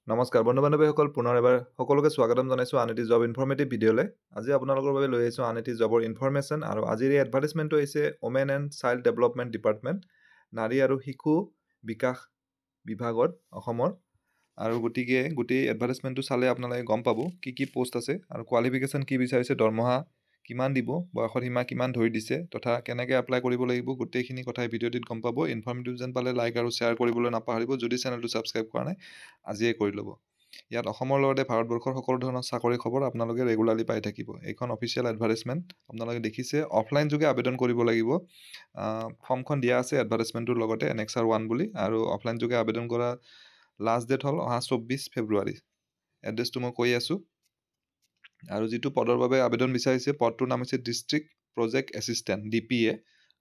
নমস্কাৰ বন্ধু-বান্ধৱীসকল পুনৰ এবাৰ সকলোকে স্বাগতম জনাইছোঁ আন এটি জব ইনফৰ্মেটিভ ভিডিঅ'লৈ। আজি আপোনালোকৰ বাবে লৈ আহিছোঁ আন এটি জবৰ ইনফৰমেশ্যন আৰু আজিৰ এই এডভাৰটাইজমেণ্টটো হৈছে women and child development department, নাৰী আৰু শিশু বিকাশ বিভাগত অসমৰ। আৰু গতিকে গোটেই এডভাৰটাইজমেণ্টটো চালে আপোনালোকে গম পাব কি পোষ্ট আছে আৰু কোৱালিফিকেশ্যন কি বিচাৰিছে, দৰমহা কিমান দিব, বয়সৰ সীমা কিমান ধৰি দিছে তথা কেনেকৈ এপ্লাই কৰিব লাগিব, গোটেইখিনি কথাই ভিডিঅ'টিত গম পাব। ইনফৰ্মেটিভ যেন পালে লাইক আৰু শ্বেয়াৰ কৰিবলৈ নাপাহৰিব। যদি চেনেলটো ছাবস্ক্ৰাইব কৰা নাই আজিয়ে কৰি ল'ব। ইয়াত অসমৰ লগতে ভাৰতবৰ্ষৰ সকলো ধৰণৰ চাকৰি খবৰ আপোনালোকে ৰেগুলাৰলি পাই থাকিব। এইখন অফিচিয়েল এডভাৰটাইজমেণ্ট আপোনালোকে দেখিছে। অফলাইন যোগে আবেদন কৰিব লাগিব। ফৰ্মখন দিয়া আছে এডভাৰটাইজমেণ্টটোৰ লগতে এনেক্সাৰ 1 বুলি। আৰু অফলাইন যোগে আবেদন কৰা লাষ্ট ডেট হ'ল অহা 24 ফেব্ৰুৱাৰী। এড্ৰেছটো মই কৈ আছোঁ। আৰু যিটো পদৰ বাবে আবেদন বিচাৰিছে, পদটোৰ নাম হৈছে ডিষ্ট্ৰিক্ট প্ৰজেক্ট এছিষ্টেণ্ট DPA।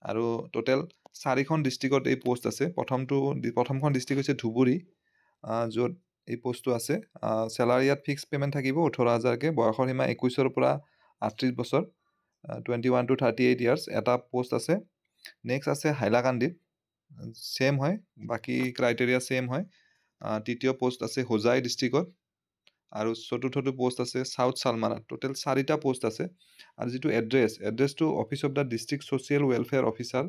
আৰু টোটেল 4খন ডিষ্ট্ৰিক্টত এই পোষ্ট আছে। প্ৰথমখন ডিষ্ট্ৰিক্ট হৈছে ধুবুৰী, য'ত এই পোষ্টটো আছে। চেলাৰী ইয়াত ফিক্স পে'মেণ্ট থাকিব 18,000কৈ। বয়সৰ সীমা 21ৰ পৰা 38 বছৰ, 21 to 38 ইয়াৰ্ছ। এটা পোষ্ট আছে। নেক্সট আছে হাইলাকান্দিত, ছেম হয়, বাকী ক্ৰাইটেৰিয়া ছেম হয়। তৃতীয় পোষ্ট আছে হোজাই ডিষ্ট্ৰিক্টত। আৰু চতুৰ্থটো পোষ্ট আছে চাউথ চালমাৰাত। টোটেল 4টা পোষ্ট আছে। আৰু যিটো এড্ৰেছটো office of the district social welfare officer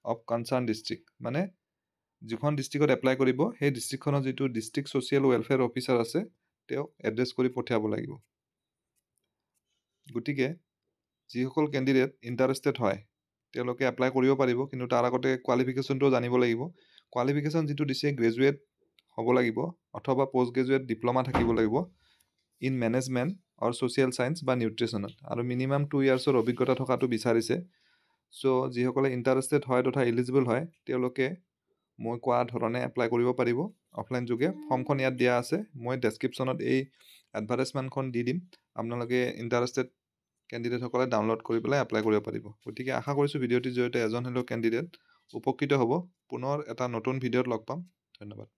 of concerned district, মানে যিখন ডিষ্ট্ৰিক্টত এপ্লাই কৰিব সেই ডিষ্ট্ৰিক্টখনৰ যিটো ডিষ্ট্ৰিক্ট ছ'চিয়েল ৱেলফেয়াৰ অফিচাৰ আছে তেওঁ এড্ৰেছ কৰি পঠিয়াব লাগিব। গতিকে যিসকল কেণ্ডিডেট ইণ্টাৰেষ্টেড হয় তেওঁলোকে এপ্লাই কৰিব পাৰিব, কিন্তু তাৰ আগতে কোৱালিফিকেশ্যনটোও জানিব লাগিব। কোৱালিফিকেশ্যন যিটো দিছে গ্ৰেজুৱেট হ'ব লাগিব অথবা পষ্ট গ্ৰেজুৱেট ডিপ্ল'মা থাকিব লাগিব in management or social science বা নিউট্ৰিশ্যনত, আৰু মিনিমাম 2 ইয়াৰ্ছৰ অভিজ্ঞতা থকাটো বিচাৰিছে। চ' যিসকলে ইণ্টাৰেষ্টেড হয় তথা এলিজিবল হয় তেওঁলোকে মই কোৱা ধৰণে এপ্লাই কৰিব পাৰিব অফলাইন যোগে। ফৰ্মখন ইয়াত দিয়া আছে। মই ডেছক্ৰিপশ্যনত এই এডভাৰটাইজমেণ্টখন দি দিম। আপোনালোকে ইণ্টাৰেষ্টেড কেণ্ডিডেটসকলে ডাউনলোড কৰি পেলাই এপ্লাই কৰিব পাৰিব। গতিকে আশা কৰিছোঁ ভিডিঅ'টিৰ জৰিয়তে এজন হ'লেও কেণ্ডিডেট উপকৃত হ'ব। পুনৰ এটা নতুন ভিডিঅ'ত লগ পাম। ধন্যবাদ।